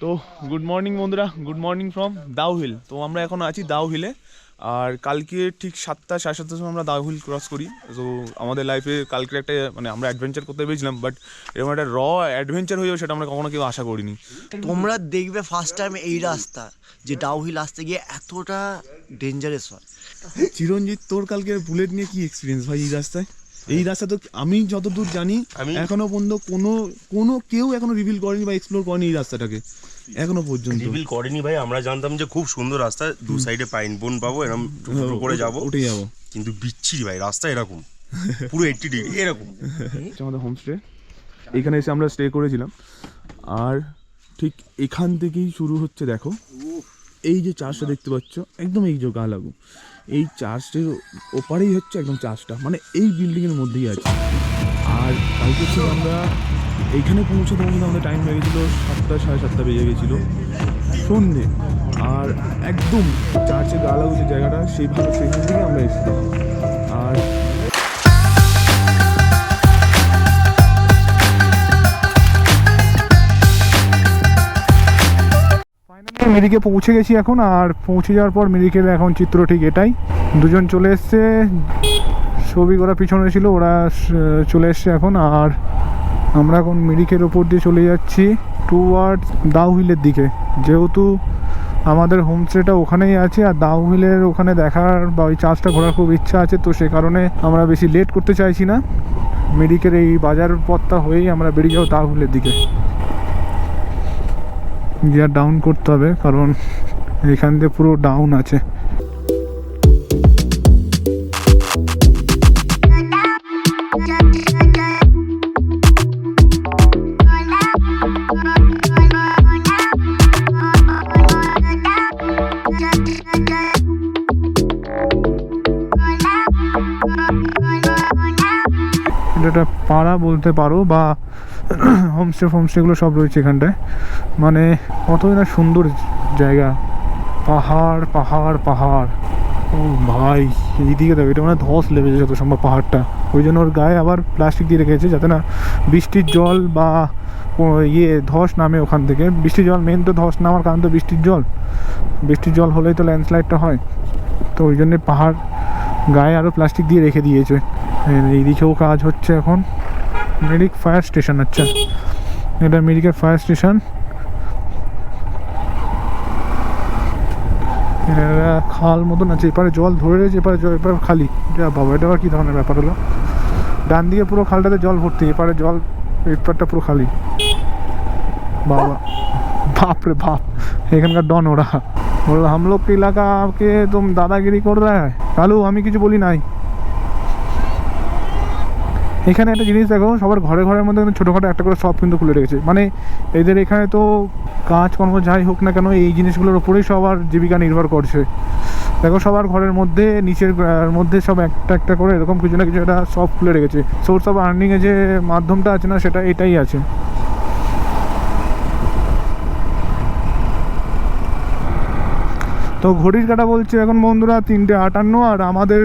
তো good morning বন্ধুরা, good morning from দাউ হিল। তো আমরা এখন আছি দাউ হিলে, আর কালকে ঠিক 7টা সাড়ে 7টার সময় আমরা দাউ হিল ক্রস করি। তো আমাদের লাইফে কালকে একটা মানে আমরা অ্যাডভেঞ্চার করতে পেরেছিলাম, বাট এরকম একটা অ্যাডভেঞ্চার হয়ে যাবে সেটা আমরা কখনো কেউ আশা করিনি। তোমরা দেখবে ফার্স্ট টাইম এই রাস্তা যে ডাউ হিল আসতে গিয়ে এতটা ডেঞ্জারাস হয়। চিরঞ্জিত, তোর কালকে বুলেট নিয়ে কি এক্সপিরিয়েন্স ভাই এই রাস্তায়? এই রাস্তা তো আমি যতদূর জানি এখনো পর্যন্ত কোনো কেউ এখনো রিভিল করেনি বা এক্সপ্লোর করেনি এই রাস্তাটাকে এখনো পর্যন্ত। রিভিল করেনি ভাই, আমরা জানতাম যে খুব সুন্দর রাস্তা, দু সাইডে পাইন বোন পাবো, এরকম টুকরো করে যাবো, উঠে যাবো, কিন্তু বিচ্ছিরি ভাই রাস্তা এরকম পুরো 80 ডিগ্রি এরকম। আমাদের হোমস্টে, এখানে এসে আমরা স্টে করেছিলাম, আর ঠিক এখান থেকেই শুরু হচ্ছে। দেখো এই যে চার্চটা দেখতে পাচ্ছ, একদম এই যে গা লাগু, এই চার্চটির ওপারেই হচ্ছে একদম চার্চটা, মানে এই বিল্ডিংয়ের মধ্যেই আছে। আর কালকে ছিল আমরা এইখানে পৌঁছতে আমাদের টাইম লেগেছিলো 7টা সাড়ে 7টা বেজে গেছিলো সন্ধ্যে। আর একদম চার্চের গা লাগু যে জায়গাটা, সেইখান থেকে আমরা এসেছিলাম। আর মিরিকে পৌঁছে গেছি এখন, আর পৌঁছে যাওয়ার পর মিরিকের এখন চিত্র ঠিক এটাই। দুজন চলে এসছে, ছবি ওরা পিছনে ছিল, ওরা চলে এসছে এখন। আর আমরা এখন মিরিকের ওপর দিয়ে চলে যাচ্ছি টুয়ার্ডস দাউ হিলের দিকে, যেহেতু আমাদের হোমস্টেটা ওখানেই আছে আর দাউ হিলের ওখানে দেখার বা ওই চার্চটা ঘোরার খুব ইচ্ছা আছে। তো সে কারণে আমরা বেশি লেট করতে চাইছি না, মিরিকের এই বাজার পথটা হয়েই আমরা বেরিয়ে যাবো দাউ হিলের দিকে। গিয়ার ডাউন করতে হবে কারণ এখান দিয়ে পুরো ডাউন আছে। এটা পাড়া বলতে পারো বা হোমস্টেগুলো সব রয়েছে এখানটায়। মানে কতই না সুন্দর জায়গা, পাহাড় পাহাড় পাহাড়। ও ভাই এইদিকে দেখো, এটা মানে ধস লেগেছে যত সম্ভব পাহাড়টা, ওই জন্য ওর গায়ে আবার প্লাস্টিক দিয়ে রেখেছে যাতে না বৃষ্টির জল বা ধস নামে ওখান থেকে। বৃষ্টির জল মেন তো, ধস নামার কারণ তো বৃষ্টির জল হলেই তো ল্যান্ডস্লাইডটা হয়, তো ওই জন্যে পাহাড় গায়ে আরও প্লাস্টিক দিয়ে রেখে দিয়েছে। এইদিকেও কাজ হচ্ছে এখন। মিরিক ফায়ার স্টেশন, আচ্ছা এটা মিরিকের ফায়ার স্টেশন। খাল মতন আছে, এপারে জল ধরে রয়েছে, এপারে খালি। যা বাবা, এটা আবার কী ধরনের ব্যাপার হলো? ডান দিকে পুরো খালটাতে জল ভর্তি, এপারে জল, এপারটা পুরো খালি। বাবা বাপ রে বাপ, এখানকার ডন ওরা বললো हम लोग के इलाका के तुम दादागिरी कर रहा है। কালু আমি কিছু বলি নাই। এখানে একটা জিনিস দেখো, সবার ঘরের মধ্যে কিন্তু ছোটোখাটো একটা করে শপ কিন্তু খুলে রেখেছে। মানে এদের এখানে তো কাজকর্ম যাই হোক না কেন, এই জিনিসগুলোর ওপরেই সবার জীবিকা নির্ভর করছে। দেখো সবার ঘরের মধ্যে নিচের মধ্যে সব একটা করে এরকম কিছু না কিছু একটা শপ খুলে রেখেছে। সোর্স অফ আর্নিংয়ের যে মাধ্যমটা আছে না, সেটা এটাই আছে। তো ঘড়ির কাঁটা বলছে এখন বন্ধুরা 3:58, আর আমাদের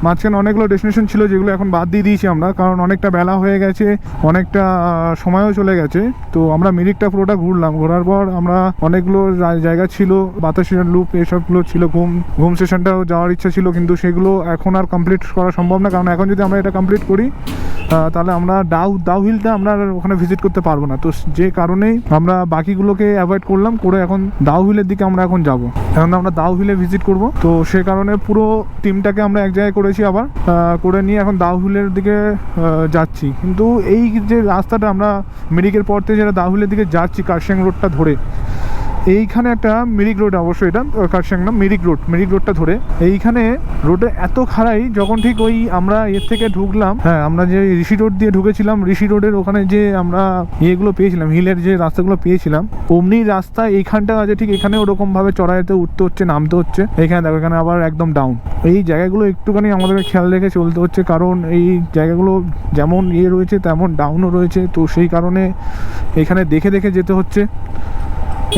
মাঝখানে অনেকগুলো ডেস্টিনেশন ছিল যেগুলো এখন বাদ দিয়ে দিয়েছি আমরা, কারণ অনেকটা বেলা হয়ে গেছে, অনেকটা সময়ও চলে গেছে। তো আমরা মিরিকটা পুরোটা ঘুরলাম, ঘোরার পর আমরা অনেকগুলো জায়গা ছিল, বাতাসের লুপ এসবগুলো ছিল, ঘুম স্টেশনটাও যাওয়ার ইচ্ছা ছিল, কিন্তু সেগুলো এখন আর কমপ্লিট করা সম্ভব না, কারণ এখন যদি আমরা এটা কমপ্লিট করি তাহলে আমরা দাউ হিলটা আমরা ওখানে ভিজিট করতে পারবো না। তো যে কারণেই আমরা বাকিগুলোকে অ্যাভয়েড করলাম, করে এখন দাউ হিলের দিকে আমরা এখন যাবো। এখন আমরা দাউ হিলে ভিজিট করব, তো সে কারণে পুরো টিমটাকে আমরা এক জায়গায় করেছি, আবার করে নিয়ে এখন দাউ হিলের দিকে যাচ্ছি। কিন্তু এই যে রাস্তাটা আমরা মিরিকের পর থেকে যেটা দাউ হিলের দিকে যাচ্ছি, কার্শিয়াং রোডটা ধরে, এইখানে একটা মিরিক রোড, অবশ্যই এটা কার্শিয়াং না, মিরিক রোডটা ধরে এইখানে রোডে এত খাড়াই, যখন ঠিক ওই আমরা এর থেকে ঢুকলাম, হ্যাঁ আমরা যে ঋষি রোড দিয়ে ঢুকেছিলাম, ঋষি রোডের ওখানে যে আমরা ইয়েগুলো পেয়েছিলাম, হিলের যে রাস্তাগুলো পেয়েছিলাম, অমনি রাস্তা এইখানটা আছে, ঠিক এখানে ওরকমভাবে চড়াইতে উঠতে হচ্ছে, নামতে হচ্ছে। এইখানে দেখো, এখানে আবার একদম ডাউন। এই জায়গাগুলো একটুখানি আমাদেরকে খেয়াল রেখে চলতে হচ্ছে, কারণ এই জায়গাগুলো যেমন রয়েছে তেমন ডাউনও রয়েছে। তো সেই কারণে এখানে দেখে যেতে হচ্ছে,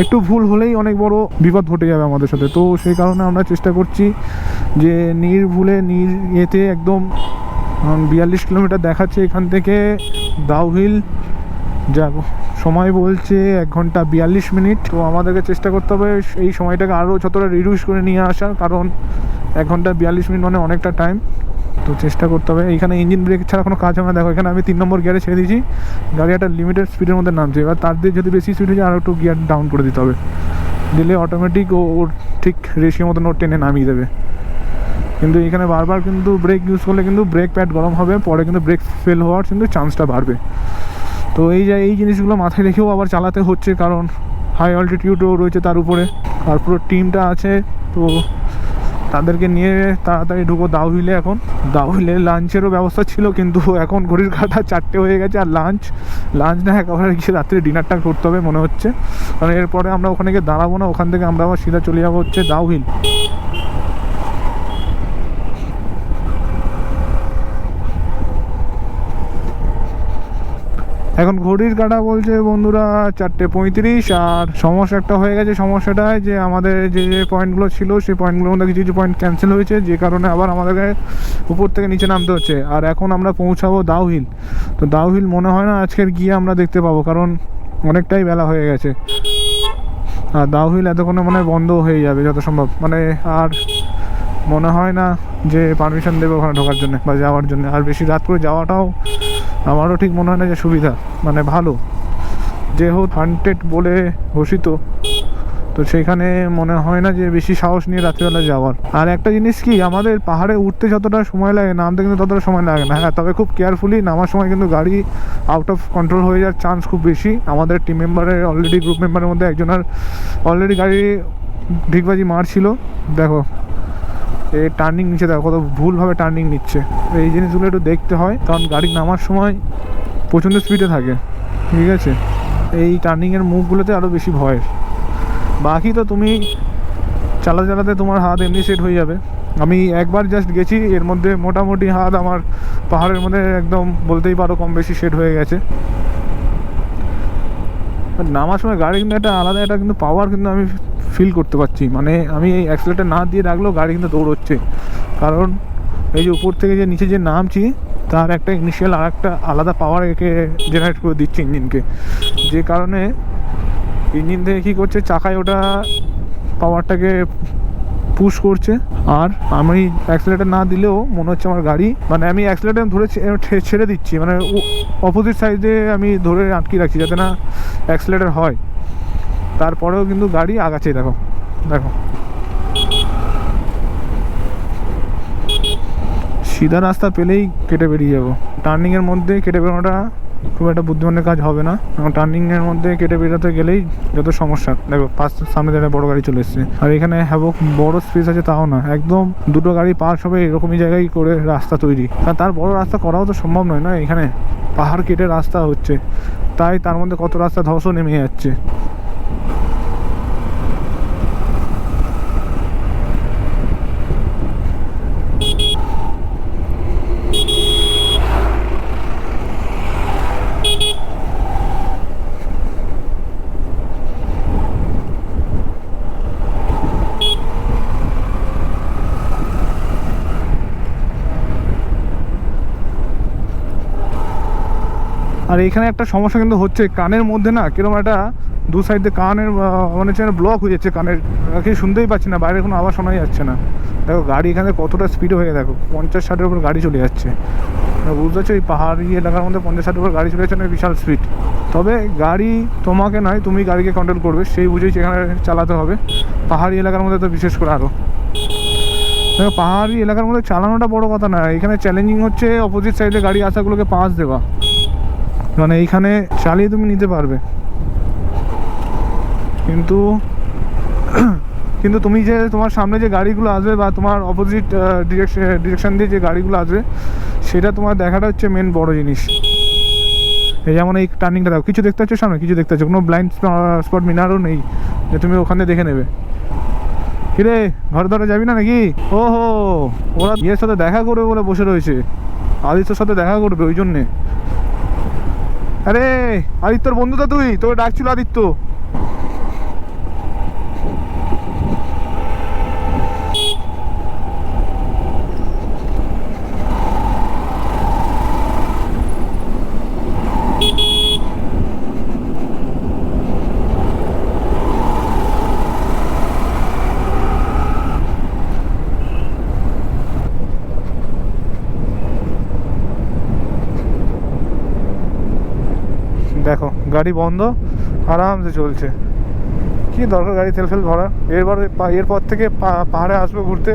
একটু ভুল হলেই অনেক বড় বিপদ ঘটে যাবে আমাদের সাথে। তো সেই কারণে আমরা চেষ্টা করছি যে ইয়েতে একদম 42 কিলোমিটার দেখাচ্ছে এখান থেকে দাউ হিল যাব। সময় বলছে 1 ঘন্টা 42 মিনিট। তো আমাদেরকে চেষ্টা করতে হবে এই সময়টাকে আরও যতটা রিডিউস করে নিয়ে আসার, কারণ 1 ঘন্টা 42 মিনিট মানে অনেকটা টাইম। তো চেষ্টা করতে হবে। এইখানে ইঞ্জিন ব্রেক ছাড়া কোনো কাজ হবে না। দেখো এখানে আমি 3 নম্বর গিয়ারে ছেড়ে দিয়েছি, গাড়ি একটা লিমিটেড স্পিডের মধ্যে নামছে। এবার তার দিয়ে যদি বেশি স্পিড হয়ে যায় আরও একটু গিয়ার ডাউন করে দিতে হবে, দিলে অটোমেটিক ওর ঠিক রেশিও মতো নোট টেনে নামিয়ে দেবে। কিন্তু এখানে বারবার কিন্তু ব্রেক ইউজ করলে কিন্তু ব্রেক প্যাড গরম হবে, পরে কিন্তু ব্রেক ফেল হওয়ার কিন্তু চান্সটা বাড়বে। তো এই জিনিসগুলো মাথায় রেখেও আবার চালাতে হচ্ছে, কারণ হাই অল্টিটিউডও রয়েছে তার উপরে, আর পুরো টিমটা আছে। তো তাদেরকে নিয়ে তাড়াতাড়ি ঢুকো দাউহিলে। এখন দাউহিলে লাঞ্চেরও ব্যবস্থা ছিল, কিন্তু এখন ঘড়ির কাঁটা 4টে হয়ে গেছে, আর লাঞ্চ না একেবারে গিয়ে রাত্রে ডিনারটা করতে হবে মনে হচ্ছে, কারণ এরপরে আমরা ওখানে গিয়ে দাঁড়াবো না। ওখান থেকে আমরা আবার সিধা চলে যাবো হচ্ছে দাউহিল। এখন ঘড়ির কাঁটা বলছে বন্ধুরা 4:35, আর সমস্যা একটা হয়ে গেছে। সমস্যাটায় যে আমাদের যে পয়েন্টগুলো ছিল সেই পয়েন্টগুলোর মধ্যে কিছু পয়েন্ট ক্যান্সেল হয়েছে, যে কারণে আবার আমাদেরকে উপর থেকে নিচে নামতে হচ্ছে। আর এখন আমরা পৌঁছাবো দাউহিল। তো দাউহিল মনে হয় না আজকের গিয়ে আমরা দেখতে পাবো, কারণ অনেকটাই বেলা হয়ে গেছে। আর দাউহিল এতক্ষণে মনে হয় বন্ধ হয়ে যাবে যত সম্ভব, মানে আর মনে হয় না যে পারমিশন দেবে ওখানে ঢোকার জন্য বা যাওয়ার জন্য। আর বেশি রাত করে যাওয়াটাও আমারও ঠিক মনে হয় না যে সুবিধা, মানে ভালো। যেহেতু হান্টেড বলে ঘোষিত, তো সেখানে মনে হয় না যে বেশি সাহস নিয়ে রাত্রিবেলা যাওয়ার। আর একটা জিনিস কি, আমাদের পাহাড়ে উঠতে যতটা সময় লাগে নামতে কিন্তু ততটা সময় লাগে না। হ্যাঁ, তবে খুব কেয়ারফুলি নামার সময় কিন্তু গাড়ি আউট অফ কন্ট্রোল হয়ে যাওয়ার চান্স খুব বেশি। আমাদের টিম মেম্বারের অলরেডি, গ্রুপ মেম্বারের মধ্যে একজনের অলরেডি গাড়ি ঢিকবাজি মারছিল। দেখো এই টার্নিং নিচ্ছে, দেখো কত ভুলভাবে টার্নিং নিচ্ছে। এই জিনিসগুলো একটু দেখতে হয়, কারণ গাড়ি নামার সময় প্রচণ্ড স্পিডে থাকে, ঠিক আছে। এই টার্নিংয়ের মুখগুলোতে আরও বেশি ভয়ের। বাকি তো তুমি চালাতে চালাতে তোমার হাত এমনি সেট হয়ে যাবে। আমি একবার জাস্ট গেছি, এর মধ্যে মোটামুটি হাত আমার পাহাড়ের মধ্যে একদম বলতেই পারো কম বেশি সেট হয়ে গেছে। নামার সময় গাড়ি কিন্তু একটা আলাদা একটা কিন্তু পাওয়ার কিন্তু আমি ফিল করতে পারছি। মানে আমি এই অ্যাক্সিলেটার না দিয়ে রাখলেও গাড়ি কিন্তু দৌড়চ্ছে, কারণ এই যে উপর থেকে যে নিচে যে নামছি তার একটা ইনিশিয়াল আর একটা আলাদা পাওয়ার একে জেনারেট করে দিচ্ছে ইঞ্জিনকে, যে কারণে ইঞ্জিন থেকে কী করছে, চাকায় ওটা পাওয়ারটাকে পুশ করছে। আর আমি অ্যাক্সিলেটার না দিলেও মনে হচ্ছে আমার গাড়ি, মানে আমি অ্যাক্সিলেটার ধরে ছেড়ে দিচ্ছি, মানে অপোজিট সাইডে আমি ধরে আটকে রাখছি যাতে না অ্যাক্সিলেটার হয়, তারপরেও কিন্তু গাড়ি আগাচ্ছে। দেখো দেখো সিধা রাস্তা পেলেই কেটে বেরিয়ে যাবো। টার্নিংয়ের মধ্যে কেটে বেরোনোটা খুব একটা বুদ্ধিমানের কাজ হবে না, এবং টার্নিংয়ের মধ্যে কেটে বেরোতে গেলেই যত সমস্যা। দেখো সামনে একটা বড় গাড়ি চলে এসছে, আর এখানে হ্যাভক বড় স্পেস আছে তাও না, একদম দুটো গাড়ি পাস হবে এরকমই জায়গায় করে রাস্তা তৈরি। কারণ তার বড় রাস্তা করাও তো সম্ভব নয় না, এখানে পাহাড় কেটে রাস্তা হচ্ছে, তাই তার মধ্যে কত রাস্তা ধসও নেমে যাচ্ছে। আর এখানে একটা সমস্যা কিন্তু হচ্ছে, কানের মধ্যে না কিরকম একটা দু সাইডে কানের মানে হচ্ছে ব্লক হয়ে যাচ্ছে, কানের কিছু শুনতেই পাচ্ছি না, বাইরে কোনো আওয়াজ শোনাই যাচ্ছে না। দেখো গাড়ি এখানে কতটা স্পিডে হয়ে, দেখো 50-60-এর উপর গাড়ি চলে যাচ্ছে। বুঝতে পারছো, এই পাহাড়ি এলাকার মধ্যে 50-60-এর উপর গাড়ি চলে যাচ্ছে না, বিশাল স্পিড। তবে গাড়ি তোমাকে নয়, তুমি গাড়িকে কন্ট্রোল করবে, সেই বুঝেই সেখানে চালাতে হবে। পাহাড়ি এলাকার মধ্যে তো বিশেষ করে আরও। দেখো পাহাড়ি এলাকার মধ্যে চালানোটা বড় কথা না, এখানে চ্যালেঞ্জিং হচ্ছে অপোজিট সাইডে গাড়ি আসাগুলোকে পাস দেওয়া, মানে এইখানে চালিয়ে তুমি নিতে পারবে, কিন্তু তুমি যে তোমার সামনে যে গাড়িগুলো আসবে বা তোমার অপোজিট ডিরেকশন দিয়ে যে গাড়িগুলো আসবে সেটা তোমার দেখাটা হচ্ছে মেন বড় জিনিস। এই যেমন এই টার্নিংটা দেখো, কিছু দেখতে পাচ্ছ সামনে, কিছু দেখতে পাচ্ছ, কোনো ব্লাইন্ড স্পট মিনারও নেই যে তুমি ওখানে দেখে নেবে। কিরে ঘরে ধরে যাবি না নাকি? ও হো, ওরা ইয়ের সাথে দেখা করবে বলে বসে রয়েছে, আদিত্যর সাথে দেখা করবে ওই জন্যে। আরে আদিত্যর বন্ধু তো তুই, তোকে ডাকছিল আদিত্য। গাড়ি বন্ধ, আরামসে চলছে। কি দরকার গাড়ি তেল ফেল ভরা? এরপর থেকে পাহাড়ে আসবো ঘুরতে,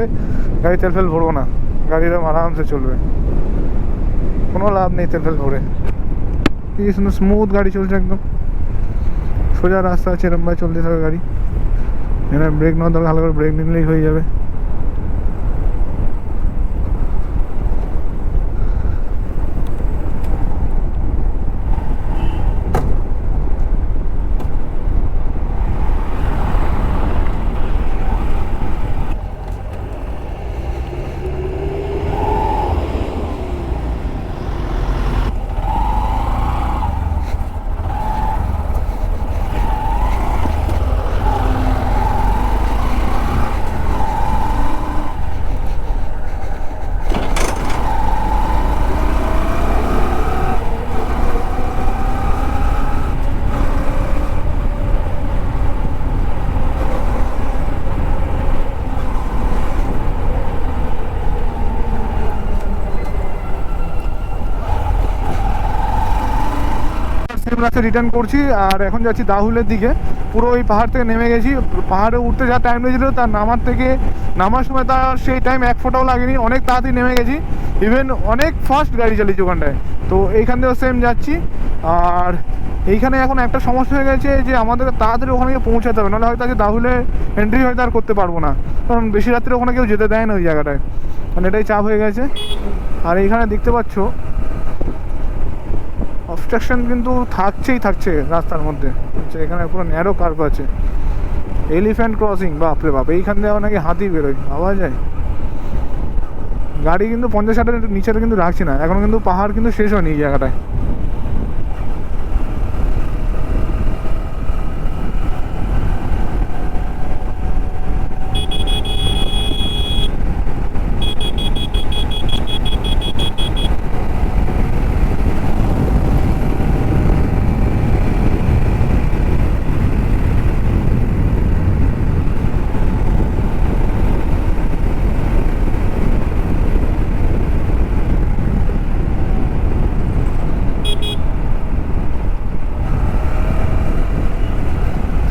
গাড়ি তেল ফেল ভরবো না, গাড়িটা আরামসে চলবে, কোনো লাভ নেই তেল ফেল ভরে। কি সুন্দর স্মুথ গাড়ি চলছে, একদম সোজা রাস্তা আছে, এরম ভাবে চলতে থাকবে গাড়ি। এখানে ব্রেক নেওয়ার দরকার, হালকা করে ব্রেক নিলেই হয়ে যাবে। সেম রাস্তা রিটার্ন করছি, আর এখন যাচ্ছি দাহুলের দিকে। পুরো ওই পাহাড় থেকে নেমে গেছি। পাহাড়ে উঠতে যা টাইম লেগেছিল, তার নামার সময় তার সেই টাইম এক ফোঁটাও লাগেনি, অনেক তাড়াতাড়ি নেমে গেছি। ইভেন অনেক ফাস্ট গাড়ি চালিয়েছি ওখানটায়। তো এইখান থেকেও সেম যাচ্ছি। আর এইখানে এখন একটা সমস্যা হয়ে গেছে যে আমাদের তাড়াতাড়ি ওখানে গিয়ে পৌঁছাতে হবে, নাহলে হয়তো আজকে দাহুলে এন্ট্রি হয়তো আর করতে পারবো না, কারণ বেশি রাত্রে ওখানে কেউ যেতে দেয় না ওই জায়গাটায়, মানে এটাই চাপ হয়ে গেছে। আর এইখানে দেখতে পাচ্ছ অবস্ট্রাকশন কিন্তু থাকছে রাস্তার মধ্যে। আচ্ছা, এখানে পুরো ন্যারো কার্ভ আছে, এলিফ্যান্ট ক্রসিং, বাপরে বাপ, এইখান থেকে নাকি হাতি বেরোয়, ভাবা যায়। গাড়ি কিন্তু 50-60 নিচেটা কিন্তু রাখছি না, এখন কিন্তু পাহাড় কিন্তু শেষ হয়নি এই জায়গাটায়।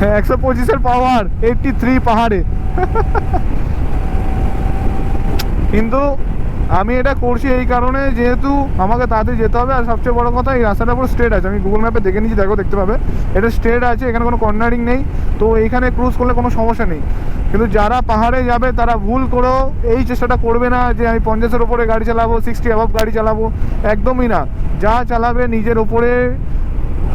হ্যাঁ, 125-এর পাওয়ার, 83 পাহাড়ে। কিন্তু আমি এটা করছি এই কারণে, যেহেতু আমাকে তাড়াতাড়ি যেতে হবে। আর সবচেয়ে বড় কথা, এই রাস্তাটা পুরো স্ট্রেট আছে, আমি গুগল ম্যাপে দেখে নিয়েছি, দেখতে পাবে এটা স্ট্রেট আছে, এখানে কোনো কর্নারিং নেই। তো এইখানে ক্রুজ করলে কোনো সমস্যা নেই। কিন্তু যারা পাহাড়ে যাবে তারা ভুল করেও এই চেষ্টাটা করবে না যে আমি 50-এর ওপরে গাড়ি চালাবো, 60 অ্যাবভ গাড়ি চালাবো, একদমই না। যা চালাবে নিজের ওপরে,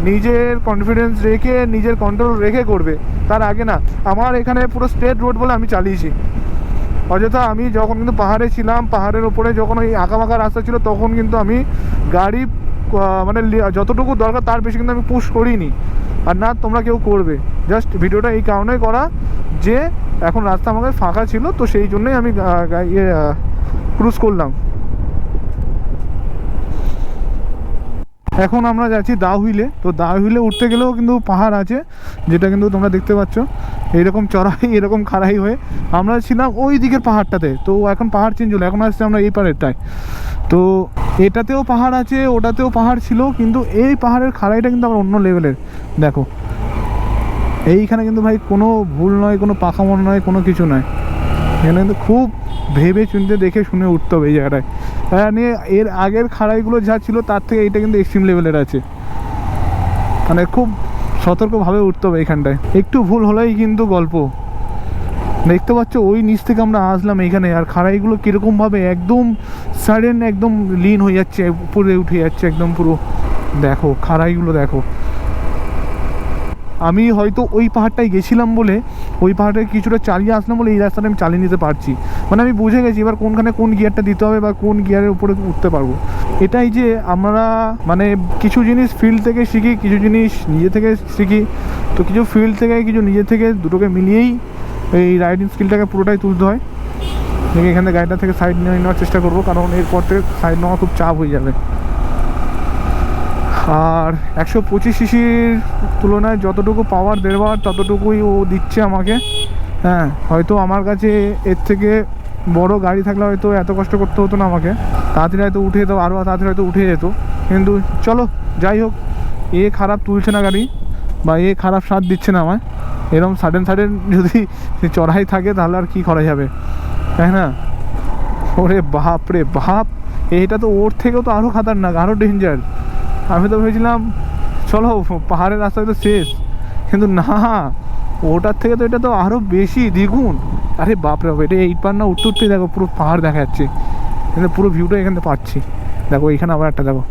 নিজের কনফিডেন্স রেখে, নিজের কন্ট্রোল রেখে করবে, তার আগে না। আমার এখানে পুরো স্ট্রেট রোড বলে আমি চালিয়েছি। অযথা আমি যখন কিন্তু পাহাড়ে ছিলাম, পাহাড়ের ওপরে যখন ওই আঁকাবাঁকা রাস্তা ছিল, তখন কিন্তু আমি গাড়ি মানে যতটুকু দরকার তার বেশি কিন্তু আমি পুশ করিনি। আর না তোমরা কেউ করবে। জাস্ট ভিডিওটা এই কারণেই করা যে এখন রাস্তা আমাদের ফাঁকা ছিল, তো সেই জন্যই আমি ক্রুজ করলাম। এখন আমরা যাচ্ছি দাহুইলে। তো দাহুইলে উঠতে গেলেও কিন্তু পাহাড় আছে, যেটা কিন্তু তোমরা দেখতে পাচ্ছ, এইরকম চড়াই, এরকম খাড়াই হয়ে। আমরা ছিলাম ওই দিকের পাহাড়টাতে, তো এখন পাহাড় চেঞ্জ হলো, এখন আসছে আমরা এই পাহাড়েরটায়। তো এটাতেও পাহাড় আছে, ওটাতেও পাহাড় ছিল, কিন্তু এই পাহাড়ের খাড়াইটা কিন্তু আবার অন্য লেভেলের। দেখো এইখানে কিন্তু ভাই কোনো ভুল নয়, কোনো পাকামন নয়, কোনো কিছু নয়। এখানে কিন্তু খুব ভেবে চিন্তে দেখে শুনে উঠতে হবে এই জায়গাটায়। নিয়ে এর আগের খাড়াইগুলো যা ছিল তার থেকে এইটা কিন্তু এক্সট্রিম লেভেলের আছে, মানে খুব সতর্কভাবে উঠতে হবে এইখানটায়। একটু ভুল হলেই কিন্তু গল্প। দেখতে পাচ্ছ ওই নিচ থেকে আমরা আসলাম এইখানে, আর খাড়াইগুলো কীরকমভাবে একদম সাডেন, একদম লিন হয়ে যাচ্ছে, উপরে উঠে যাচ্ছে একদম পুরো। দেখো খাড়াইগুলো দেখো। আমি হয়তো ওই পাহাড়টায় গেছিলাম বলে, ওই পাহাড়টায় কিছুটা চালিয়ে আসলাম বলে এই রাস্তাটা আমি চালিয়ে নিতে পারছি। মানে আমি বুঝে গেছি এবার কোনখানে কোন গিয়ারটা দিতে হবে বা কোন গিয়ারের উপরে উঠতে পারবো। এটাই যে আমরা মানে কিছু জিনিস ফিল্ড থেকে শিখি, কিছু জিনিস নিজে থেকে শিখি। তো কিছু ফিল্ড থেকে, কিছু নিজে থেকে, দুটোকে মিলিয়েই এই রাইডিং স্কিলটাকে পুরোটাই তুলতে হয়। দেখে এখান থেকে গাড়িটা থেকে সাইড নিয়ে নেওয়ার চেষ্টা করবো, কারণ এরপর থেকে সাইড নেওয়া খুব চাপ হয়ে যাবে। আর 125 সিসির তুলনায় যতটুকু পাওয়ার দেওয়ার ততটুকুই ও দিচ্ছে আমাকে। হ্যাঁ, হয়তো আমার কাছে এর থেকে বড় গাড়ি থাকলে হয়তো এত কষ্ট করতে হতো না আমাকে, তাড়াতাড়ি হয়তো উঠে যেত, আরও তাড়াতাড়ি হয়তো উঠে যেত। কিন্তু চলো যাই হোক, এ খারাপ তুলছে না গাড়ি, বা এ খারাপ স্বাদ দিচ্ছে না আমায়। এরকম সাডেন যদি চড়াই থাকে তাহলে আর কি করা যাবে, তাই না? ওরে বাপ রে বাপ, এইটা তো ওর থেকেও তো আরও খাতারনাক, আরও ডেঞ্জার। আমি তো ভেবেছিলাম চলো পাহাড়ের রাস্তায় তো শেষ, কিন্তু না, ওটার থেকে তো এটা তো আরও বেশি, দ্বিগুণ। আরে বাপরে বাপ, এটা 8 পার না, উঠতে উঠতেই দেখো পুরো পাহাড় দেখা যাচ্ছে, কিন্তু পুরো ভিউটা এখান থেকে পাচ্ছি। দেখো এইখানে আবার একটা দেখো,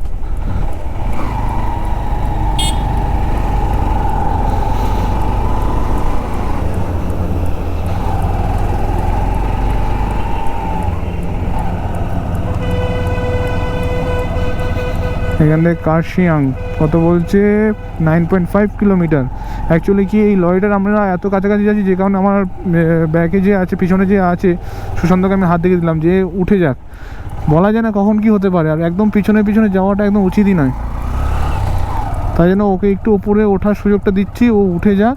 এখান থেকে কার্শিয়াং কত বলছে, 9.5 কিলোমিটার। অ্যাকচুয়ালি কি এই লরিটার আমরা এত কাছাকাছি যাচ্ছি যে কারণে আমার ব্যাগে যে আছে, পিছনে যে আছে, সুশান্তকে আমি হাত দেখে দিলাম যে উঠে যাক, বলা যায় না কখন কি হতে পারে, আর একদম পিছনে পিছনে যাওয়াটা একদম উচিতই নয়। তাই জন্য ওকে একটু ওপরে ওঠার সুযোগটা দিচ্ছি, ও উঠে যাক,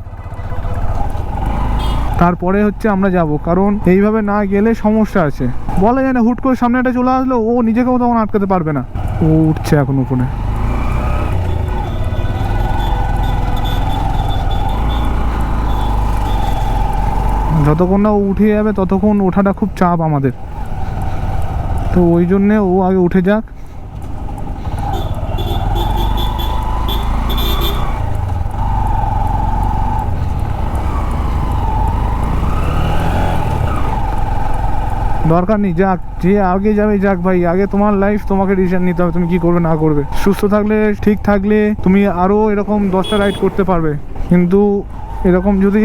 তারপরে হচ্ছে আমরা যাব, কারণ এইভাবে না গেলে সমস্যা আছে। বলা যায় না, হুট করে সামনে একটা চলে আসলো, ও নিজেকেও তখন আটকাতে পারবে না। ও উঠছে এখন উপরে। যতক্ষণ না ও উঠে যাবে ততক্ষণ ওঠাটা খুব চাপ আমাদের, তো ওই জন্যে ও আগে উঠে যাক। দরকার নেই, যাক, যে আগে যাবে যাক ভাই, আগে তোমার লাইফ, তোমাকে ডিসিশন নিতে হবে তুমি কি করবে না করবে। সুস্থ থাকলে, ঠিক থাকলে তুমি আরও এরকম 10টা রাইড করতে পারবে, কিন্তু এরকম যদি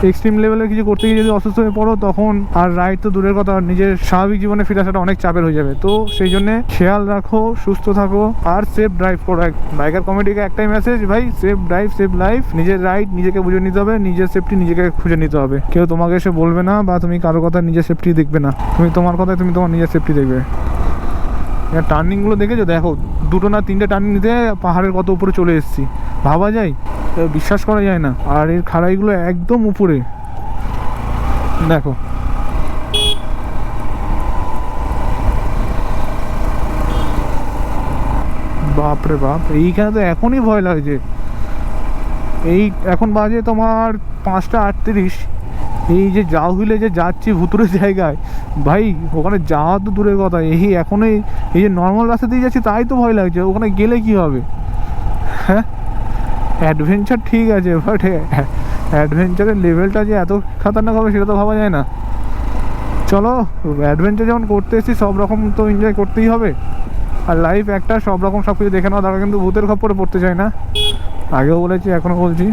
এক্সট্রিম লেভেলের কিছু করতে গিয়ে যদি অসুস্থ হয়ে পড়ো, তখন আর রাইড তো দূরের কথা, নিজের স্বাভাবিক জীবনে ফিরে আসাটা অনেক চাপের হয়ে যাবে। তো সেই জন্যে খেয়াল রাখো, সুস্থ থাকো, আর সেফ ড্রাইভ করো। বাইকার কমিটিকে একটাই মেসেজ ভাই, সেফ ড্রাইভ, সেফ লাইফ। নিজের রাইড নিজেকে বুঝে নিতে হবে, নিজের সেফটি নিজেকে খুঁজে নিতে হবে। কেউ তোমাকে এসে বলবে না, বা তুমি কারো কথা নিজের সেফটি দেখবে না, তুমি তোমার কথায় তুমি তোমার নিজের সেফটি দেখবে। টার্নিংগুলো দেখেছো, দেখো 2টো না 3টে টার্নিং নিতে পাহাড়ের কত উপরে চলে এসেছি, ভাবা যায়? বিশ্বাস করা যায় না। আর এর খাড়াইগুলো একদম উপরে দেখো, বাপরে বাপ। এইখানে তো এখনই ভয় লাগছে। এই এখন বাজে তোমার 5টা 38। এই যে জাউহিলে যে যাচ্ছি ভুতুরের জায়গায়, ভাই ওখানে যাওয়া তো দূরের কথা, এখনই এই যে নর্মাল রাস্তা দিয়ে যাচ্ছি তাই তো ভয় লাগছে, ওখানে গেলে কি হবে? হ্যাঁ, অ্যাডভেঞ্চার ঠিক আছে, বাট অ্যাডভেঞ্চারের লেভেলটা যে এত খাতারনাক হবে সেটা তো ভাবা যায় না। চলো, অ্যাডভেঞ্চার যখন করতে এসেছি সব রকম তো এনজয় করতেই হবে, আর লাইফ একটা, সব রকম সব কিছু দেখে নেওয়া দরকার। কিন্তু ভূতের খপ্পরে পড়তে চাই না, আগেও বলেছি এখনও বলছি।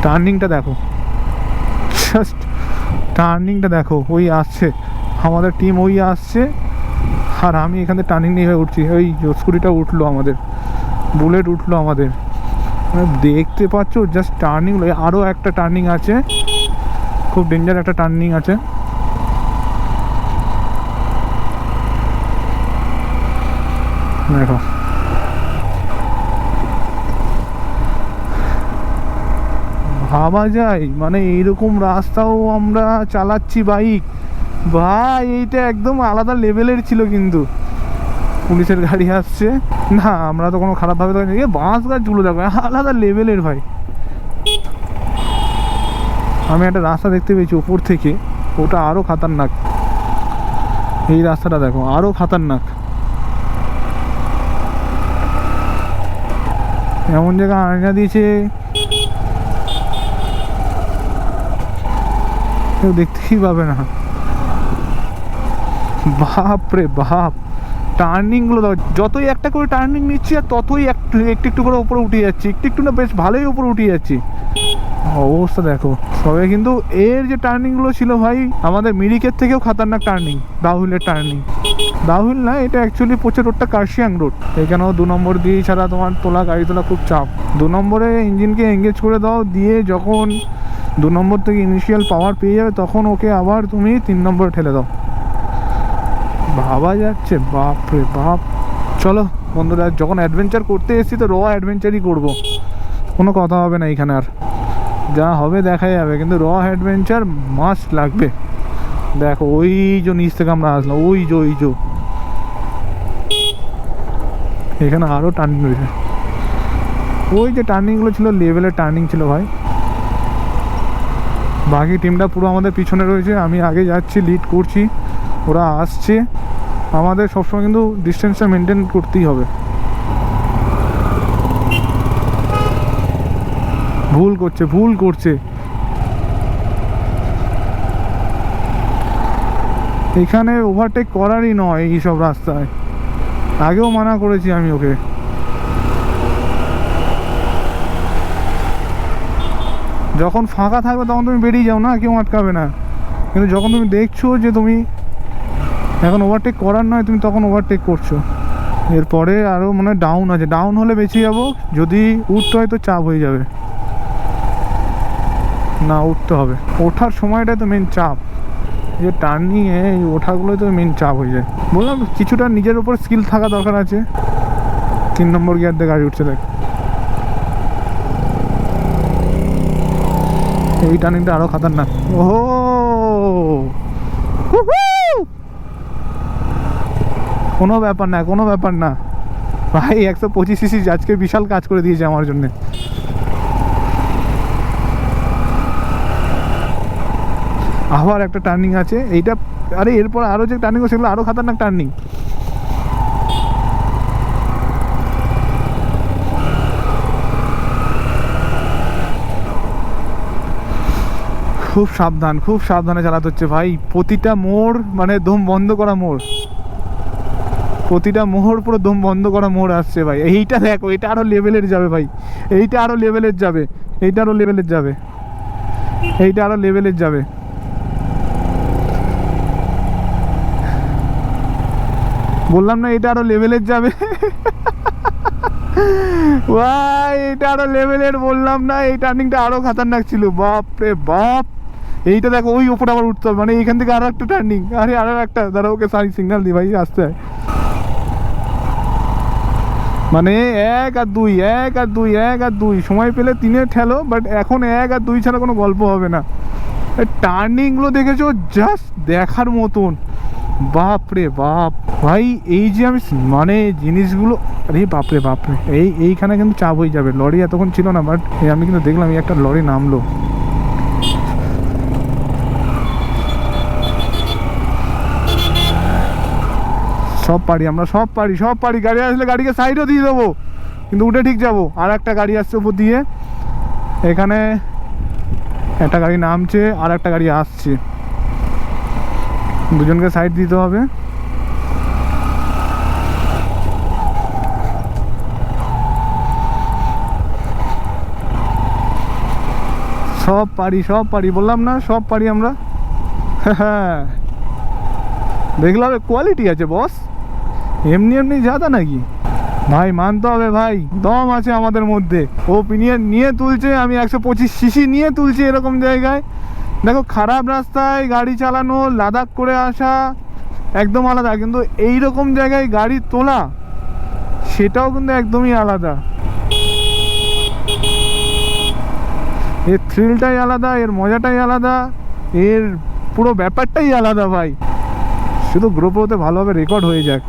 টার্নিংটা দেখো, জাস্ট টার্নিংটা দেখো, ওই আসছে আমাদের টিম, ওই আসছে, আর আমি এখানে টার্নিং নিয়ে উঠছি। ওই স্কুটিটা উঠলো আমাদের, বুলেট উঠলো আমাদের, দেখতে পাচ্ছ জাস্ট টার্নিং। আরও একটা টার্নিং আছে, খুব ডেঞ্জার একটা টার্নিং আছে। দেখো ভাবা যায়, মানে এইরকম রাস্তাও আমরা চালাচ্ছি বাইক, ভাই এইটা একদম আলাদা লেভেলের ছিল। কিন্তু পুলিশের গাড়ি আসছে না, আমরা তো কোনো খারাপভাবে তো বাঁশ গাছগুলো দেখো আলাদা লেভেলের ভাই। আমি একটা রাস্তা দেখতে পেয়েছি উপর থেকে, ওটা আরও খাতারনাক। এই রাস্তাটা দেখো, আরও খাতারনাক। এমন জায়গা আয়না দিয়েছে কেউ দেখতেই পাবে না। বাপ রে বাপ, টার্নিংগুলো দাও, যতই একটা করে টার্নিং নিচ্ছি আর ততই একটু একটু করে উপরে উঠে যাচ্ছি, একটু না বেশ ভালোই উপরে উঠে যাচ্ছি। অবস্থা দেখো তবে, কিন্তু এর যে টার্নিংগুলো ছিল ভাই, আমাদের মিরিকের থেকেও খাতারনাক টার্নিং। দাউহিলের টার্নিং, দাউহিল না, এটা অ্যাকচুয়ালি পড়ছে রোডটা কার্শিয়াং রোড। এখানেও 2 নম্বর দিয়ে ছাড়া তোমার গাড়ি তোলা খুব চাপ। 2 নম্বরে ইঞ্জিনকে এঙ্গেজ করে দাও, দিয়ে যখন 2 নম্বর থেকে ইনিশিয়াল পাওয়ার পেয়ে যাবে তখন ওকে আবার তুমি 3 নম্বরে ঠেলে দাও। ভাবা যাচ্ছে, বাপ রে বাপ। চলো বন্ধুরা, যখন অ্যাডভেঞ্চার করতে এসেছি তো অ্যাডভেঞ্চারই করবো, কোনো কথা হবে না এখানে, আর যা হবে দেখা যাবে, কিন্তু অ্যাডভেঞ্চার মাস্ট লাগবে। দেখো ওই যে নিচ থেকে আমরা আসলাম, ওই যে এখানে আরও টার্নিং রয়েছে। ওই যে টার্নিংগুলো ছিল লেভেলের টার্নিং ছিল ভাই। বাকি টিমটা পুরো আমাদের পিছনে রয়েছে, আমি আগে যাচ্ছি, লিড করছি, ওরা আসছে। আমাদের সবসময় কিন্তু ডিস্টেন্সটা মেনটেন করতেই হবে। ভুল করছে। এখানে ওভারটেক করারই নয় এইসব রাস্তায়, আগেও মানা করেছি আমি ওকে। যখন ফাঁকা থাকবে তখন তুমি বেরিয়ে যাও না, কেউ আটকাবে না। কিন্তু যখন তুমি দেখছো যে তুমি এখন ওভারটেক করার নয়, তুমি তখন ওভারটেক করছো। এরপরে আরও মনে হয় ডাউন আছে, ডাউন হলে বেঁচে যাবো, যদি উঠতে হয় তো চাপ হয়ে যাবে। না, উঠতে হবে, ওঠার সময়টাই তো মেন চাপ। যে টার্নিংয়ে এই ওঠাগুলোই তো মেন চাপ হয়ে যায়। বললাম কিছুটা নিজের উপর স্কিল থাকা দরকার আছে। 3 নম্বর গিয়ার দিয়ে গাড়ি উঠছে দেখ। এই টার্নিংটা আরো খাতারনাক। ওহো, কোনো ব্যাপার না ভাই। 125 সিসি আজকে বিশাল কাজ করে দিয়েছে আমার জন্য। আবার একটা টার্নিং আছে এইটা, আরে এরপর আরো যে টার্নিং সেগুলো আরো খাতারনাক টার্নিং। খুব সাবধানে চালাতে হচ্ছে ভাই। প্রতিটা মোড় মানে দম বন্ধ করা মোড়, প্রতিটা মোড় পুরো দম বন্ধ করা মোড় আসছে ভাই। এইটা দেখো, এটা আরো লেভেলের যাবে ভাই, এইটা আরো লেভেলের যাবে। বললাম না এটা আরো লেভেলের যাবে ভাই, এটা আরো লেভেলের, বললাম না এই টার্নিংটা আরো খাতারনাক ছিল। বাপ রে বাপ, এইটা দেখো, ওই ওপরে আবার উঠতে হবে, মানে এইখান থেকে আরো একটা টার্নিং। আরে আরো একটা, দাঁড়া ওকে সারি সিগন্যাল দি ভাই, আসতে হয়। মানে 1 আর 2 সময় পেলে 3-এ ঠেলো, বাট এখন 1 আর 2 ছাড়া কোনো গল্প হবে না। টার্নিংগুলো দেখেছো, জাস্ট দেখার মতন। বাপ রে বাপ ভাই, এই যে আমি মানে জিনিসগুলো, আরে বাপরে এইখানে কিন্তু চাপ হয়ে যাবে। লরি এতক্ষণ ছিল না, বাট আমি কিন্তু দেখলাম এই একটা লরি নামলো। আমরা সব পারি। গাড়ি আসলে গাড়িকে সাইডও দিয়ে দেবো, কিন্তু উঠে ঠিক যাবো। আর একটা গাড়ি আসছে উপর দিয়ে, এখানে একটা গাড়ি নামছে, আর একটা গাড়ি আসছে, দুজনকে সাইড দিতে হবে। সব পারি বললাম না, সব পারি আমরা। হ্যাঁ, দেখলাম কোয়ালিটি আছে বস, এমনি যাতা নাকি ভাই, মানতে হবে ভাই, দম আছে আমাদের মধ্যে। ও পিনিয়ন নিয়ে তুলছে, আমি 125 সিসি নিয়ে তুলছি এরকম জায়গায়। দেখো, খারাপ রাস্তায় গাড়ি চালানো, লাদাখ করে আসা একদম আলাদা, কিন্তু এইরকম জায়গায় গাড়ি তোলা সেটাও কিন্তু একদমই আলাদা। এর থ্রিলটাই আলাদা, এর মজাটাই আলাদা, এর পুরো ব্যাপারটাই আলাদা ভাই। শুধু গ্রুপে ভালোভাবে রেকর্ড হয়ে যাক,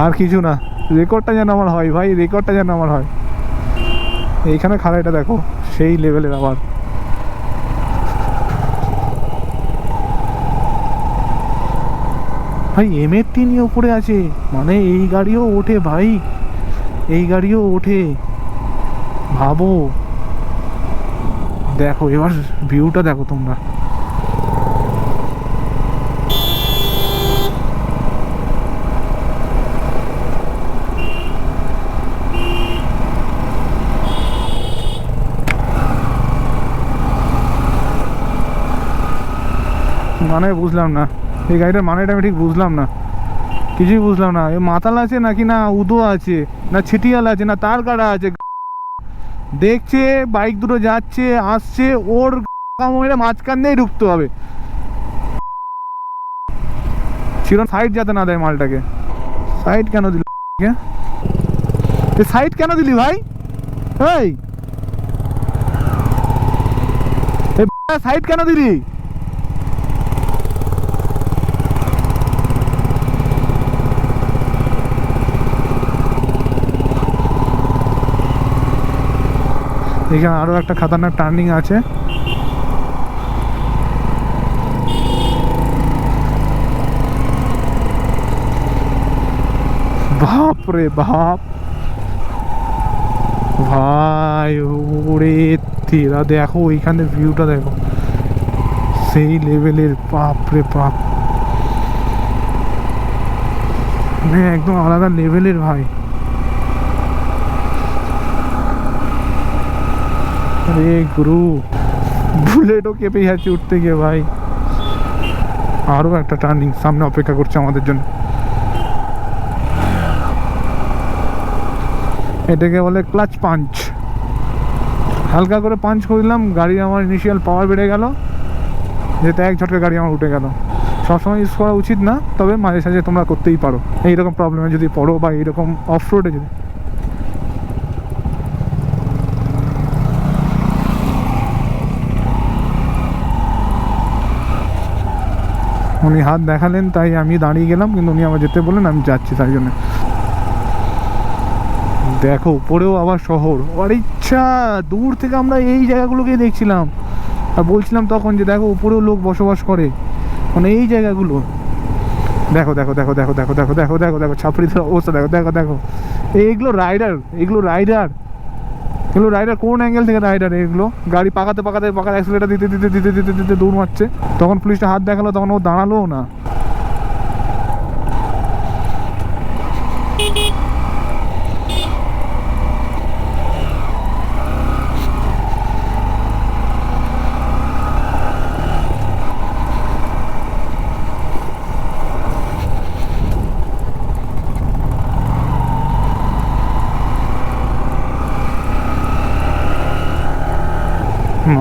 আর কিছু না। রেকর্ডটা যেন আমার হয় ভাই, রেকর্ডটা যেন আমার হয়। এইখানে খাড়াইটা দেখো, সেই লেভেলের। আবার ভাই M80 নিয়ে উপরে আছে, মানে এই গাড়িও ওঠে ভাই, এই গাড়িও ওঠে, ভাবো। দেখো এবার ভিউটা দেখো তোমরা। মানে বুঝলাম না এই গাড়িটার মানেটা, আমি ঠিক বুঝলাম না, কিছুই বুঝলাম না। এ মাতাল আছে নাকি না উদো আছে, না ছিটিয়াল আছে, না তার কাটা আছে। দেখছে বাইক দুটো যাচ্ছে আসছে, ওর কামড়ে মাঝখান দিয়েই ঢুকতে হবে। ছিল সাইড যাতে না দেয় মালটাকে। সাইড কেন দিলি? সাইড কেন দিলি ভাই? এই সাইড কেন দিলি? এখানে আরও একটা খাতারনাক টার্নিং আছে। বাপ রে বাপ ভাই, ওরে তেরা দেখো ওইখানে ভিউটা দেখো, সেই লেভেলের, বাপ রে বাপ, মানে একদম আলাদা লেভেলের ভাই। আরে গুরু, বুলেটও কেঁপে যাচ্ছে উঠতে গিয়ে ভাই। আরও একটা টার্নিং সামনে অপেক্ষা করছে আমাদের জন্য। এটাকে বলে ক্লাচ পাঞ্চ। হালকা করে পাঞ্চ করলাম, গাড়ি আমার ইনিশিয়াল পাওয়ার বেড়ে গেল, যেটা এক ঝটকে গাড়ি আমার উঠে গেল। সবসময় ইউজ করা উচিত না, তবে মাঝে সাঝে তোমরা করতেই পারো এইরকম প্রবলেমে যদি পড়ো, বা এইরকম অফ রোডে যদি। উনি হাত দেখালেন তাই আমি দাঁড়িয়ে গেলাম, কিন্তু উনি আমার যেতে বললেন, আমি যাচ্ছি তাই জন্য। দেখো উপরেও আবার শহর, আর ইচ্ছা দূর থেকে আমরা এই জায়গাগুলোকেই দেখছিলাম, আর বলছিলাম তখন যে দেখো উপরেও লোক বসবাস করে, মানে এই জায়গাগুলো দেখো দেখো দেখো দেখো দেখো দেখো দেখো দেখো দেখো ছাপড়িদের অবস্থা দেখো দেখো দেখো। এইগুলো রাইডার, এগুলো রাইডার, এগুলো রাইডার কোন অ্যাঙ্গেল থেকে রাইডার? এগুলো গাড়ি পাকাতে পাকাতে পাকাতে অ্যাক্সিলেটার দিতে দিতে দিতে দিতে দিতে দৌড় মারছে। তখন পুলিশটা হাত দেখালো, তখন ও দাঁড়ালোও না।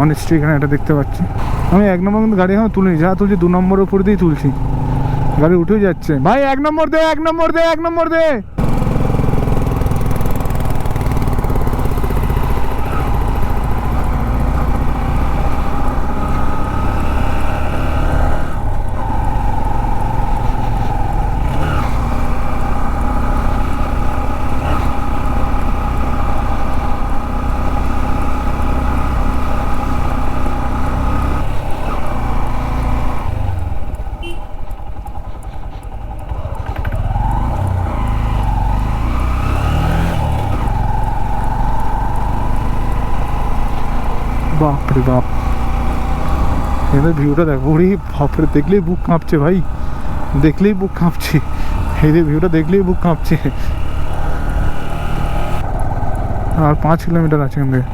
অনেস্টলি এখানে এটা দেখতে পাচ্ছি। আমি 1 নম্বর কিন্তু গাড়ি এখনো তুলিনি, যা তুলছি 2 নম্বরের উপর দিয়েই তুলছি। গাড়ি উঠেও যাচ্ছে। ভাই 1 নম্বর দে, 1 নম্বর দে, 1 নম্বর দে। বাপরে বাপ, এদের ভিউটা দেখো, ওরে বাপরে, দেখলেই বুক কাঁপছে ভাই, দেখলেই বুক কাঁপছে, এদের ভিউটা দেখলেই বুক কাঁপছে। আর 5 কিলোমিটার আছে এখান থেকে।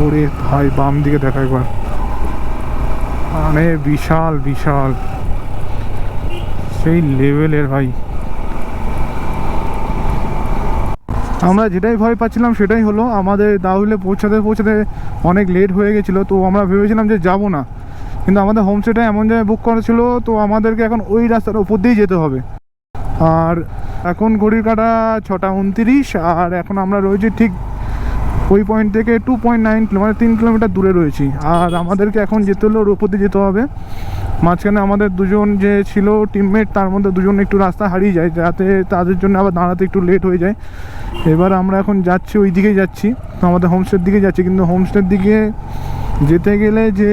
ওরে ভাই বাম দিকে দেখা একবার, মানে বিশাল বিশাল সেই লেভেলের ভাই। আমরা যেটাই ভয় পাচ্ছিলাম সেটাই হলো, আমাদের দাউলে পৌঁছাতে পৌঁছাতে অনেক লেট হয়ে গেছিলো, তো আমরা ভেবেছিলাম যে যাবো না, কিন্তু আমাদের হোমস্টেটা এমন জায়গায় বুক করা ছিল, তো আমাদেরকে এখন ওই রাস্তার উপর দিয়েই যেতে হবে। আর এখন ঘড়ির কাঁটা 6:29, আর এখন আমরা রয়েছি ঠিক ওই পয়েন্ট থেকে 2.9 মানে 3 কিলোমিটার দূরে রয়েছি। আর আমাদেরকে এখন যেতে হলে ওর উপর দিয়ে যেতে হবে। মাঝখানে আমাদের দুজন যে ছিল টিমমেট, তার মধ্যে দুজন একটু রাস্তা হারিয়ে যায়, যাতে তাদের জন্য আবার দাঁড়াতে একটু লেট হয়ে যায়। এবার আমরা এখন যাচ্ছি, ওই দিকেই যাচ্ছি, আমাদের হোমস্টের দিকে যাচ্ছি। কিন্তু হোমস্টের দিকে যেতে গেলে যে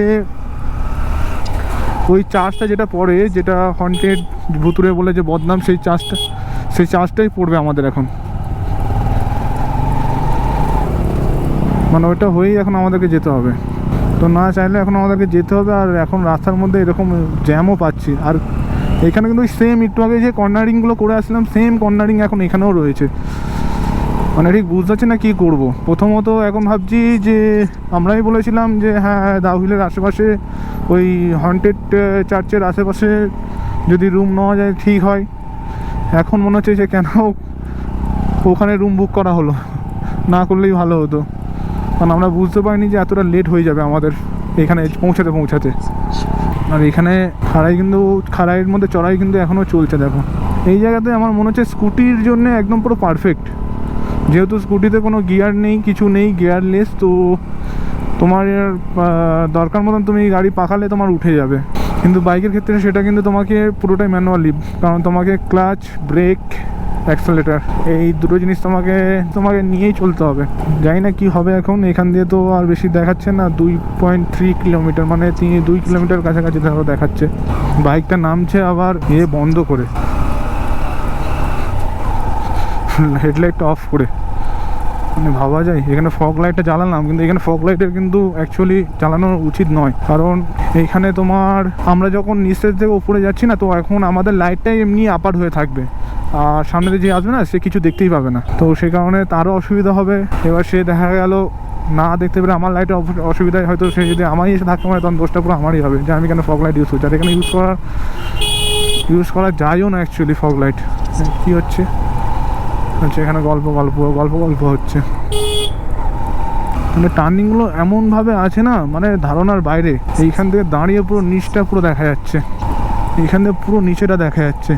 ওই চার্জটা যেটা পড়ে, যেটা হন্টেড ভুতুরে বলে যে বদনাম, সেই চার্জটাই পড়বে আমাদের এখন, মানে ওইটা হয়েই এখন আমাদেরকে যেতে হবে। তো না চাইলে এখন আমাদেরকে যেতে হবে। আর এখন রাস্তার মধ্যে এরকম জ্যামও পাচ্ছি। আর এখানে কিন্তু সেম একটু আগে যে কর্নারিংগুলো করে আসলাম, সেম কর্নারিং এখন এখানেও রয়েছে। মানে ঠিক বুঝতে পারছি না কী করবো। প্রথমত এখন ভাবছি যে আমরাই বলেছিলাম যে হ্যাঁ দাউহিলের আশেপাশে ওই হন্টেড চার্চের আশেপাশে যদি রুম নেওয়া যায় ঠিক হয়। এখন মনে হচ্ছে যে কেন ওখানে রুম বুক করা হলো, না করলেই ভালো হতো, কারণ আমরা বুঝতে পারিনি যে এতটা লেট হয়ে যাবে আমাদের এখানে পৌঁছাতে। আর এখানে খাড়াইয়ের মধ্যে চড়াই কিন্তু এখনও চলছে। দেখো এই জায়গাতে আমার মনে হচ্ছে স্কুটির জন্য একদম পুরো পারফেক্ট, যেহেতু স্কুটিতে কোনো গিয়ার নেই, কিছু নেই, গিয়ারলেস। তো তোমার দরকার মতন তুমি গাড়ি পাকালে তোমার উঠে যাবে, কিন্তু বাইকের ক্ষেত্রে সেটা কিন্তু তোমাকে পুরোটাই ম্যানুয়ালি, কারণ তোমাকে ক্লাচ, ব্রেক, অ্যাক্সেলেটার এই দুটো জিনিস তোমাকে নিয়েই চলতে হবে। জানি না কি হবে এখন। এখান দিয়ে তো আর বেশি দেখাচ্ছে না, 2.3 কিলোমিটার, মানে 2 কিলোমিটার কাছাকাছি ধরো দেখাচ্ছে। বাইকটা নামছে আবার বন্ধ করে, হেডলাইটটা অফ করে, মানে ভাবা যায়। এখানে ফগ লাইটটা জ্বালালাম, কিন্তু এখানে ফগ লাইটের কিন্তু অ্যাকচুয়ালি চালানো উচিত নয়, কারণ এইখানে তোমার আমরা যখন নিচের থেকে উপরে যাচ্ছি না, তো এখন আমাদের লাইটটাই এমনি আপার হয়ে থাকবে, আর সামনে যে আসবে না সে কিছু দেখতেই পাবে না, তো সেই কারণে তারও অসুবিধা হবে। এবার সে দেখা গেল না দেখতে পেরে আমার লাইটের অসুবিধায় হয়তো সে যদি আমারই এসে ধাক্কা মারে, তখন দোষটা পুরো আমারই হবে যে আমি কেন ফগ লাইট ইউজ করছি। আর এখানে ইউজ করা যায়ও না অ্যাকচুয়ালি ফগ লাইট। কী হচ্ছে এখানে গল্প হচ্ছে, মানে টার্নিংগুলো এমনভাবে আছে না, মানে ধারণার বাইরে। এইখান থেকে দাঁড়িয়ে পুরো নিচটা পুরো দেখা যাচ্ছে, এইখান থেকে পুরো নিচেটা দেখা যাচ্ছে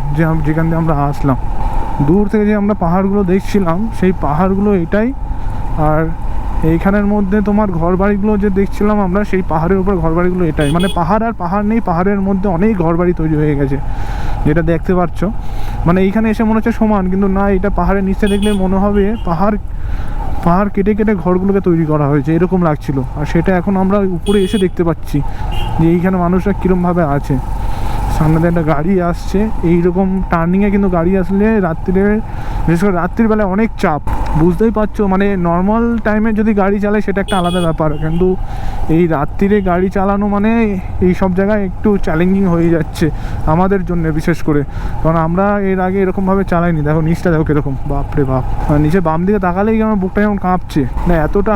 যেখান দিয়ে আমরা আসলাম। দূর থেকে যে আমরা পাহাড়গুলো দেখছিলাম, সেই পাহাড়গুলো এটাই। আর এইখানের মধ্যে তোমার ঘরবাড়িগুলো যে দেখছিলাম আমরা, সেই পাহাড়ের উপর ঘরবাড়িগুলো এটাই, মানে পাহাড় নেই, পাহাড়ের মধ্যে অনেক ঘরবাড়ি তৈরি হয়ে গেছে, যেটা দেখতে পাচ্ছ। মানে এইখানে এসে মনে হচ্ছে সমান, কিন্তু না, এটা পাহাড়ের নিচে দেখলে মনে হবে পাহাড় কেটে ঘরগুলোকে তৈরি করা হয়েছে, এরকম লাগছিল। আর সেটা এখন আমরা উপরে এসে দেখতে পাচ্ছি যে এইখানে মানুষরা কীরকমভাবে আছে। সামনে দিয়ে একটা গাড়ি আসছে, এইরকম টার্নিংয়ে কিন্তু গাড়ি আসলে রাত্রিরে, বিশেষ করে রাত্রিবেলায় অনেক চাপ, বুঝতেই পারছো। মানে নর্মাল টাইমে যদি গাড়ি চালায় সেটা একটা আলাদা ব্যাপার, কিন্তু এই রাত্রিরে গাড়ি চালানো মানে এই সব জায়গায় একটু চ্যালেঞ্জিং হয়ে যাচ্ছে আমাদের জন্য, বিশেষ করে কারণ আমরা এর আগে এরকমভাবে চালাইনি। দেখো নিচটা দেখো কীরকম, বাপরে বাপ, নিচে বাম দিকে তাকালেই আমার বুকটা যেমন কাঁপছে, না এতটা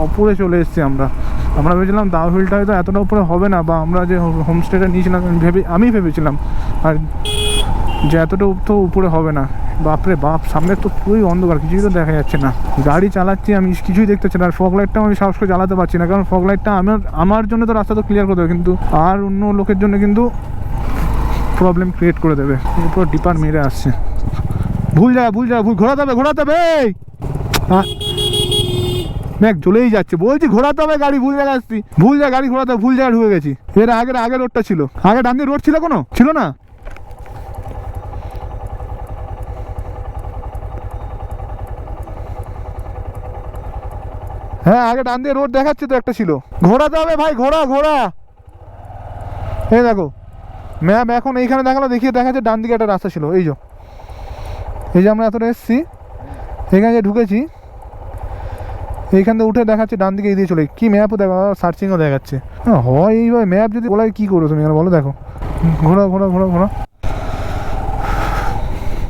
উপরে চলে এসেছি আমরা ভেবেছিলাম দাও হিলটা হয়তো এতটা উপরে হবে না, বা আমরা যে হোমস্টেটা নিয়েছিলাম আমি ভেবেছিলাম আর যে এতটা তো উপরে হবে না। বাপরে বাপ, সামনে তো পুরোই অন্ধকার, কিছুই তো দেখা যাচ্ছে না। গাড়ি চালাচ্ছি আমি, কিছুই দেখতে পাচ্ছি না। আর ফগ লাইটটাও আমি সাহস করে চালাতে পারছি না, কারণ ফগ লাইটটা আমার জন্য তো রাস্তা তো ক্লিয়ার করে দেবে, কিন্তু আর অন্য লোকের জন্য কিন্তু প্রবলেম ক্রিয়েট করে দেবে। এরপর ডিপার মেরে আসছে, ভুল ঘোরাতে হবে। হ্যাঁ ম্যাক চলেই যাচ্ছে, বলছি ঘোরাতে হবে গাড়ি, ভুল জায়গায় আসছি, গাড়ি ঘোরাতে হবে, ভুল জায়গায় ঢুকে গেছি। এর আগে রোডটা ছিল, আগে ডান দিকে রোড ছিল না। হ্যাঁ আগে ডান দিয়ে রোড দেখাচ্ছে তো, একটা ছিল, ঘোরাতে হবে ভাই, ঘোরা। এই দেখো ম্যাপ এখন এইখানে দেখাচ্ছে ডান দিকে একটা রাস্তা ছিল, এই যে আমরা এতটা এসছি, এখানে যে ঢুকেছি, এইখান থেকে উঠে দেখাচ্ছে ডান দিকে এদিকে চলে। কি ম্যাপও দেখো, সার্চিংও দেখাচ্ছে। হয় এইভাবে ম্যাপ যদি বলাই কী করো তুমি, বলো। দেখো ঘোরা।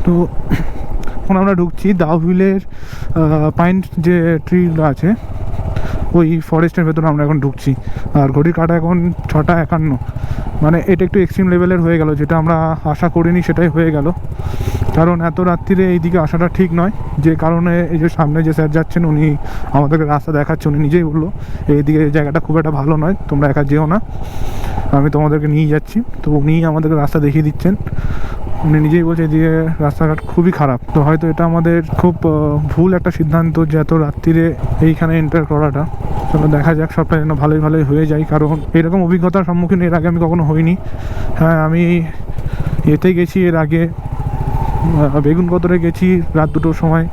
তো এখন আমরা ঢুকছি দাও হিলের পাইন যে ট্রিগুলো আছে, ওই ফরেস্টের ভেতরে আমরা এখন ঢুকছি। আর ঘড়ির কাঁটা এখন 6:51, মানে এটা একটু এক্সট্রিম লেভেলের হয়ে গেল, যেটা আমরা আশা করিনি সেটাই হয়ে গেল। কারণ এত রাত্রিরে এইদিকে আসাটা ঠিক নয়, যে কারণে এই যে সামনে যে স্যার যাচ্ছেন উনি আমাদেরকে রাস্তা দেখাচ্ছে, উনি নিজেই বললো এইদিকে জায়গাটা খুব একটা ভালো নয়, তোমরা একা যেও না, আমি তোমাদেরকে নিয়ে যাচ্ছি। তো উনি আমাদেরকে রাস্তা দেখিয়ে দিচ্ছেন, উনি নিজেই বলছে এদিকে রাস্তাঘাট খুবই খারাপ। তো হয়তো এটা আমাদের খুব ভুল একটা সিদ্ধান্ত যে এত রাত্রিরে এইখানে এন্টার করাটা। চলো দেখা যাক, সবটা যেন ভালোই হয়ে যায়, কারণ এরকম অভিজ্ঞতার সম্মুখীন এর আগে আমি কখনো হইনি। হ্যাঁ আমি এতে গেছি এর আগে, বেগুনকদরে গেছি রাত 2টোর সময়,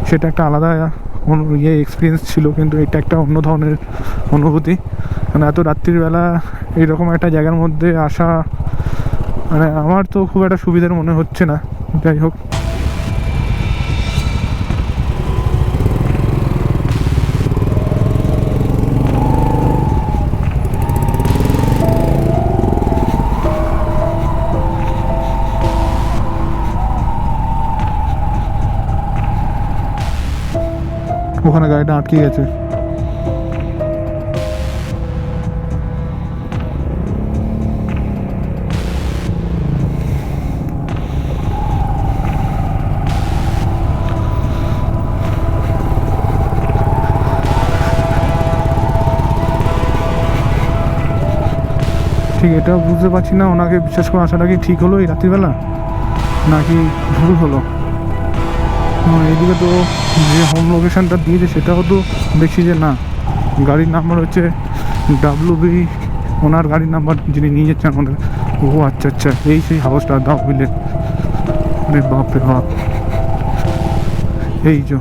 সেটা একটা আলাদা এক্সপিরিয়েন্স ছিল, কিন্তু এটা একটা অন্য ধরনের অনুভূতি। মানে এত রাত্রিবেলা এইরকম একটা জায়গার মধ্যে আসা, মানে আমার তো খুব একটা সুবিধার মনে হচ্ছে না। যাই হোক, ওখানে গাড়িটা আটকে গেছে। ঠিক এটাও বুঝতে পারছি না ওনাকে বিশ্বাস করে আসাটা কি ঠিক হলো এই রাত্রিবেলা নাকি ভুল হলো। এইদিকে তো যে হোম লোকেশনটা দিয়েছে সেটাও তো দেখছি যে না, গাড়ির নাম্বার হচ্ছে WB, ওনার গাড়ির নাম্বার যিনি নিয়ে যাচ্ছেন আমাদের। ও আচ্ছা আচ্ছা, এই সেই হাউসটা দাও বুঝলে। আরে বাপ রে বাপ, এই যে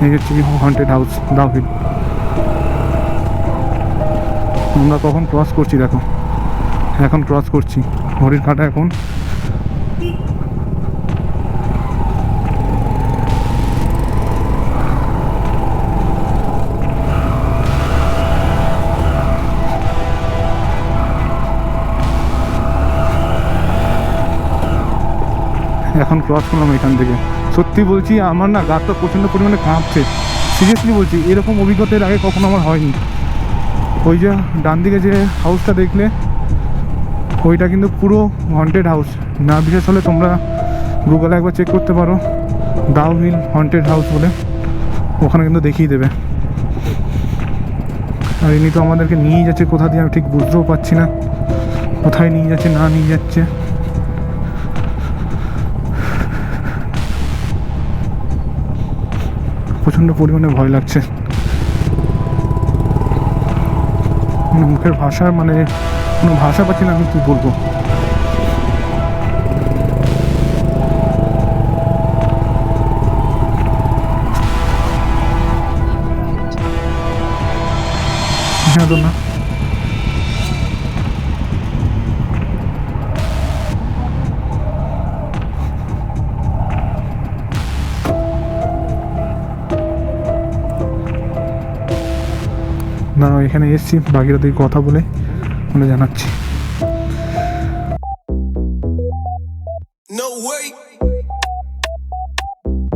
এই হচ্ছে হন্টেড হাউস দাউহিল। আমরা কখন ক্রস করছি দেখো, এখন ক্রস করছি, ঘড়ির কাঁটা এখন ক্রস করলাম এখান থেকে। সত্যি বলছি আমার না গাটা প্রচণ্ড পরিমাণে কাঁপছে, সিরিয়াসলি বলছি, এরকম অভিজ্ঞতা এর আগে কখনো আমার হয়নি। ওই যে ডান দিকে যে হাউসটা দেখলে ওইটা কিন্তু পুরো হন্টেড হাউস। না বিশেষ হলে তোমরা গুগলে একবার চেক করতে পারো, ডাউহিল হন্টেড হাউস বলে, ওখানে কিন্তু দেখিয়ে দেবে। আর ইনি তো আমাদেরকে নিয়ে যাচ্ছে কোথা দিয়ে আমি ঠিক বুঝতেও পারছি না, কোথায় নিয়ে যাচ্ছে না নিয়ে যাচ্ছে। প্রচণ্ড পরিমাণে ভয় লাগছে, মুখের ভাষা মানে কোনো ভাষা পাচ্ছি না আমি কী বলবো। হ্যাঁ তো না, না এখানে এসছি বাকিরা দিকে কথা বলে মানে জানাচ্ছি।